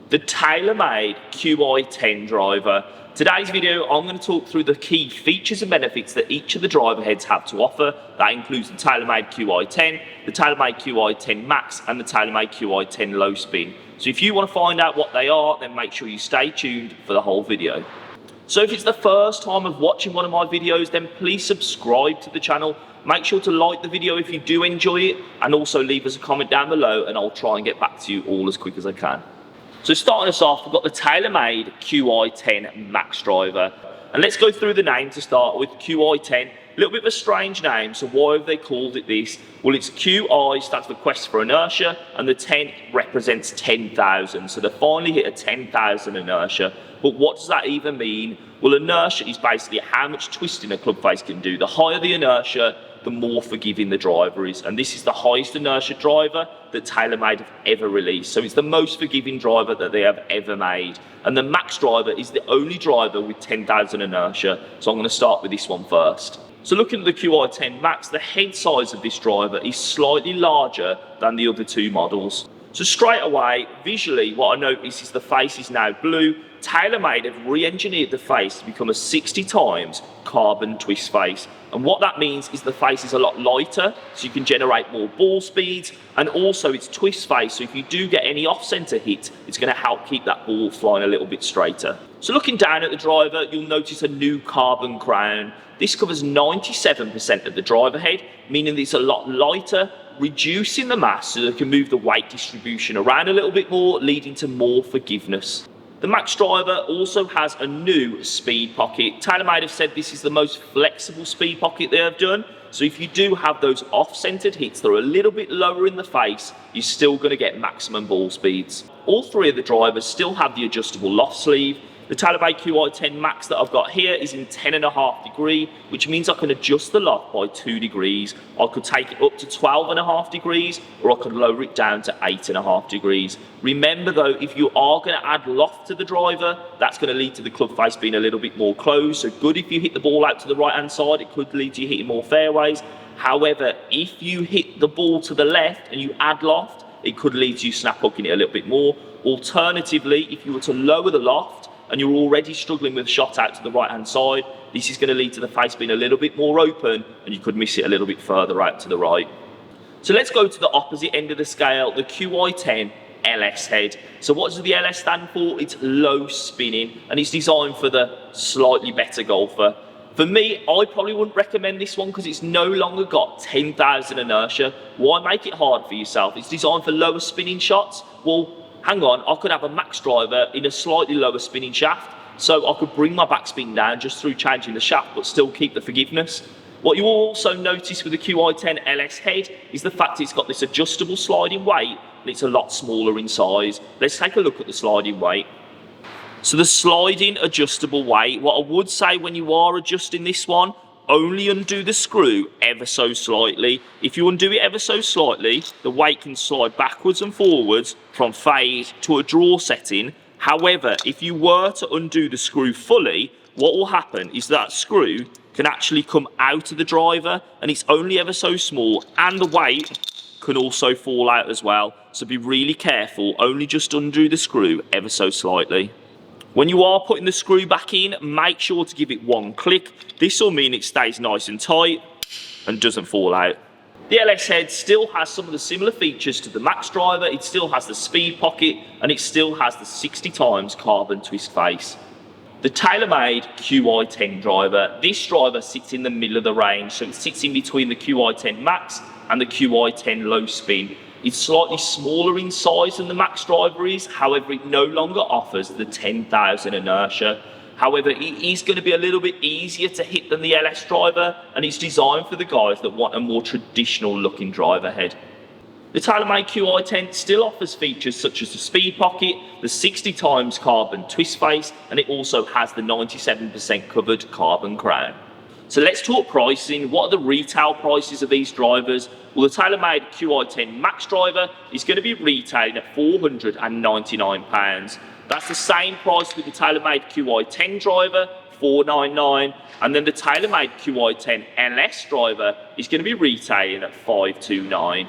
the Taylormade Qi10 driver. Today's video, I'm going to talk through the key features and benefits that each of the driver heads have to offer. That includes the Taylormade Qi10, the Taylormade Qi10 Max, and the Taylormade Qi10 Low Spin. So if you want to find out what they are, then make sure you stay tuned for the whole video. So if it's the first time of watching one of my videos, then please subscribe to the channel. Make sure to like the video if you do enjoy it, and also leave us a comment down below and I'll try and get back to you all as quick as I can. So starting us off, we've got the Taylormade Qi10 Max driver. And let's go through the name to start with. Qi10, a little bit of a strange name, so why have they called it this? Well, it's Qi stands for quest for inertia, and the 10 represents 10,000. So they finally hit a 10,000 inertia. But what does that even mean? Well, inertia is basically how much twisting a club face can do. The higher the inertia, the more forgiving the driver is. And this is the highest inertia driver that Taylormade have ever released. So it's the most forgiving driver that they have ever made. And the Max driver is the only driver with 10,000 inertia. So I'm going to start with this one first. So looking at the Qi10 Max, the head size of this driver is slightly larger than the other two models. So straight away, visually, what I notice is the face is now blue. Taylormade have re-engineered the face to become a 60 times carbon twist face. And what that means is the face is a lot lighter, so you can generate more ball speeds, and also it's twist face, so if you do get any off-center hit, it's going to help keep that ball flying a little bit straighter. So looking down at the driver, you'll notice a new carbon crown. This covers 97% of the driver head, meaning that it's a lot lighter, reducing the mass so they can move the weight distribution around a little bit more, leading to more forgiveness. The Max driver also has a new speed pocket. Taylormade have said this is the most flexible speed pocket they have done. So if you do have those off-centered hits that are a little bit lower in the face, you're still going to get maximum ball speeds. All three of the drivers still have the adjustable loft sleeve. The Taylormade Qi10 Max that I've got here is in 10.5 degree, which means I can adjust the loft by 2 degrees. I could take it up to 12.5 degrees, or I could lower it down to 8.5 degrees. Remember though, if you are going to add loft to the driver, that's going to lead to the club face being a little bit more closed. So good if you hit the ball out to the right hand side, it could lead to you hitting more fairways. However, if you hit the ball to the left and you add loft, it could lead to you snap hooking it a little bit more. Alternatively, if you were to lower the loft, and you're already struggling with a shot out to the right hand side, this is going to lead to the face being a little bit more open, and you could miss it a little bit further out to the right. So let's go to the opposite end of the scale, the Qi10 LS head. So what does the LS stand for? It's low spinning, and it's designed for the slightly better golfer. For me, I probably wouldn't recommend this one because it's no longer got 10,000 inertia. Why make it hard for yourself? It's designed for lower spinning shots. Well, hang on, I could have a Max driver in a slightly lower spinning shaft, so I could bring my backspin down just through changing the shaft, but still keep the forgiveness. What you will also notice with the Qi10 LS head is the fact it's got this adjustable sliding weight, and it's a lot smaller in size. Let's take a look at the sliding weight. So the sliding adjustable weight, what I would say when you are adjusting this one, only undo the screw ever so slightly. If you undo it ever so slightly, the weight can slide backwards and forwards from fade to a draw setting. However, if you were to undo the screw fully, what will happen is that screw can actually come out of the driver, and it's only ever so small, and the weight can also fall out as well. So be really careful, only just undo the screw ever so slightly. When you are putting the screw back in, make sure to give it one click. This will mean it stays nice and tight and doesn't fall out. The LS head still has some of the similar features to the Max driver. It still has the speed pocket, and it still has the 60 times carbon twist face. The Taylormade Qi10 driver, this driver sits in the middle of the range, so it sits in between the Qi10 Max and the Qi10 Low Spin. It's slightly smaller in size than the Max driver is, however it no longer offers the 10,000 inertia. However, it is going to be a little bit easier to hit than the LS driver, and it's designed for the guys that want a more traditional looking driver head. The Taylormade Qi10 still offers features such as the speed pocket, the 60 times carbon twist face, and it also has the 97% covered carbon crown. So let's talk pricing. What are the retail prices of these drivers? Well, the Taylormade Qi10 Max driver is going to be retailing at £499. That's the same price with the Taylormade Qi10 driver, $499, and then the Taylormade Qi10 LS driver is going to be retailing at $529.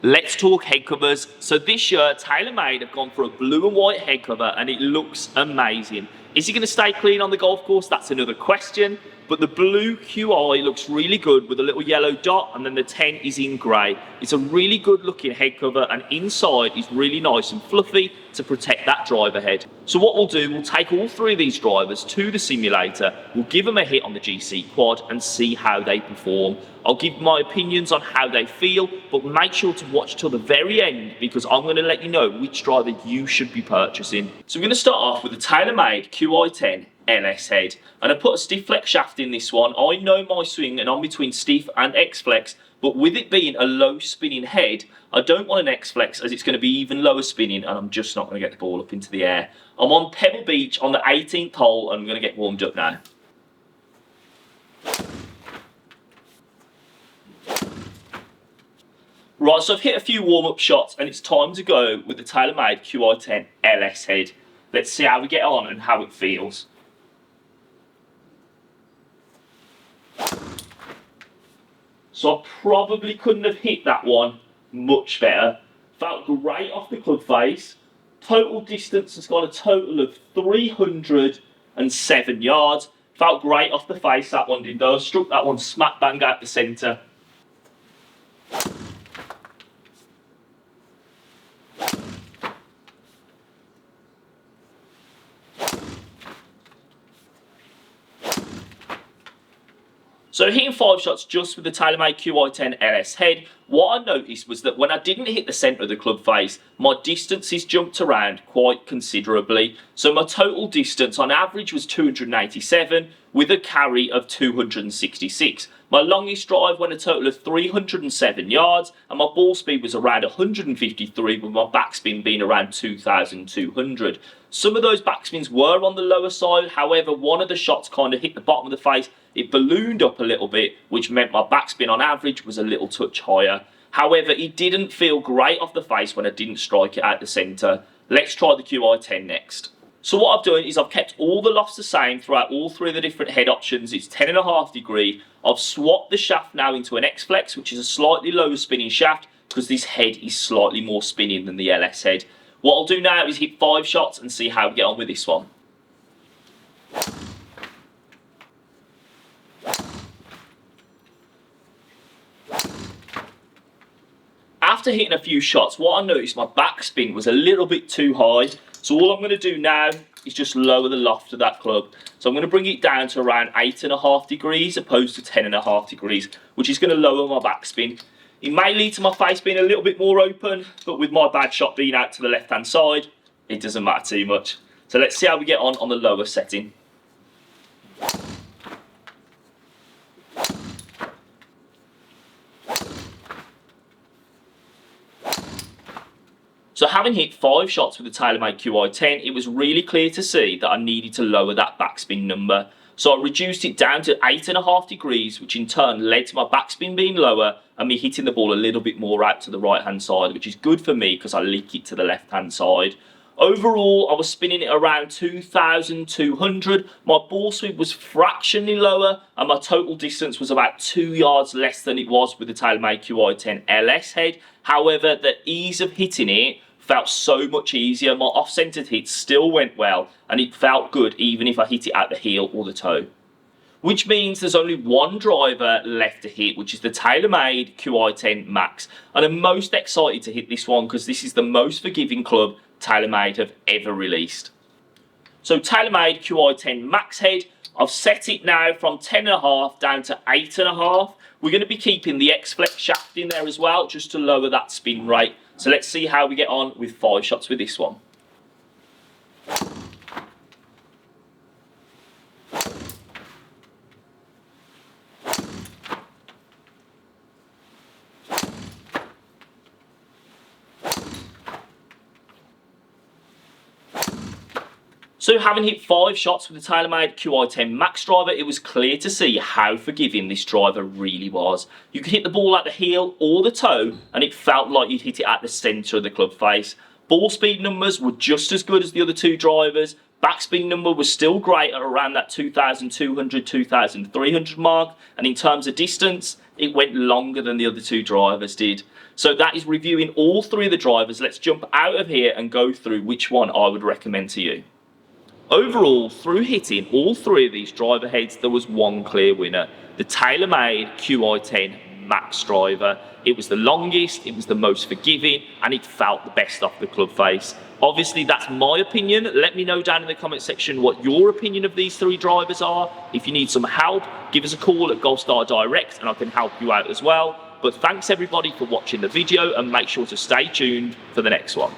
Let's talk head covers. So this year, Taylormade have gone for a blue and white head cover and it looks amazing. Is it going to stay clean on the golf course? That's another question. But the blue QI looks really good with a little yellow dot, and then the 10 is in grey. It's a really good looking head cover, and inside is really nice and fluffy to protect that driver head. So what we'll do, we'll take all three of these drivers to the simulator, we'll give them a hit on the GC quad and see how they perform. I'll give my opinions on how they feel, but make sure to watch till the very end because I'm going to let you know which driver you should be purchasing. So we're going to start off with the Taylormade Qi10 LS head, and I put a stiff flex shaft in this one. I know my swing and I'm between stiff and X flex, but with it being a low spinning head, I don't want an X flex as it's going to be even lower spinning and I'm just not going to get the ball up into the air. I'm on Pebble Beach on the 18th hole and I'm going to get warmed up now. Right, so I've hit a few warm-up shots and it's time to go with the Taylormade Qi10 LS head. Let's see how we get on and how it feels. So I probably couldn't have hit that one much better. Felt great off the club face. Total distance has got a total of 307 yards. Felt great off the face, that one did though. Struck that one smack bang out the centre. So hitting 5 shots just with the Taylormade Qi10 LS head, what I noticed was that when I didn't hit the centre of the club face, my distances jumped around quite considerably. So my total distance on average was 287 with a carry of 266. My longest drive went a total of 307 yards and my ball speed was around 153 with my backspin being around 2,200. Some of those backspins were on the lower side, however one of the shots kind of hit the bottom of the face. It ballooned up a little bit, which meant my backspin on average was a little touch higher. However, it didn't feel great off the face when I didn't strike it out the centre. Let's try the Qi10 next. So what I've done is I've kept all the lofts the same throughout all three of the different head options. It's 10.5 degree. I've swapped the shaft now into an X Flex, which is a slightly lower spinning shaft because this head is slightly more spinning than the LS head. What I'll do now is hit 5 shots and see how we get on with this one. After hitting a few shots, what I noticed, my backspin was a little bit too high. So all I'm going to do now is just lower the loft of that club. So I'm going to bring it down to around 8.5 degrees opposed to 10.5 degrees, which is going to lower my backspin. It may lead to my face being a little bit more open, but with my bad shot being out to the left-hand side, it doesn't matter too much. So let's see how we get on the lower setting. So having hit 5 shots with the Taylormade Qi10, it was really clear to see that I needed to lower that backspin number. So I reduced it down to 8.5 degrees, which in turn led to my backspin being lower and me hitting the ball a little bit more out to the right-hand side, which is good for me because I leak it to the left-hand side. Overall, I was spinning it around 2,200. My ball speed was fractionally lower and my total distance was about 2 yards less than it was with the Taylormade Qi10 LS head. However, the ease of hitting it felt so much easier. My off-centered hits still went well and it felt good even if I hit it at the heel or the toe. Which means there's only one driver left to hit, which is the Taylormade Qi10 Max. And I'm most excited to hit this one because this is the most forgiving club Taylormade have ever released. So Taylormade Qi10 Max head, I've set it now from 10.5 down to 8.5. We're going to be keeping the X Flex shaft in there as well, just to lower that spin rate. So let's see how we get on with 5 shots with this one. So having hit 5 shots with the Taylormade Qi10 Max driver, it was clear to see how forgiving this driver really was. You could hit the ball at the heel or the toe and it felt like you'd hit it at the centre of the club face. 4-speed numbers were just as good as the other two drivers. Backspeed number was still great at around that 2,200, 2,300 mark. And in terms of distance, it went longer than the other two drivers did. So that is reviewing all three of the drivers. Let's jump out of here and go through which one I would recommend to you. Overall, through hitting all three of these driver heads, there was one clear winner. The Taylormade Qi10 Max driver. It was the longest, it was the most forgiving, and it felt the best off the club face. Obviously, that's my opinion. Let me know down in the comment section what your opinion of these three drivers are. If you need some help, give us a call at Goldstar Direct and I can help you out as well. But thanks everybody for watching the video, and make sure to stay tuned for the next one.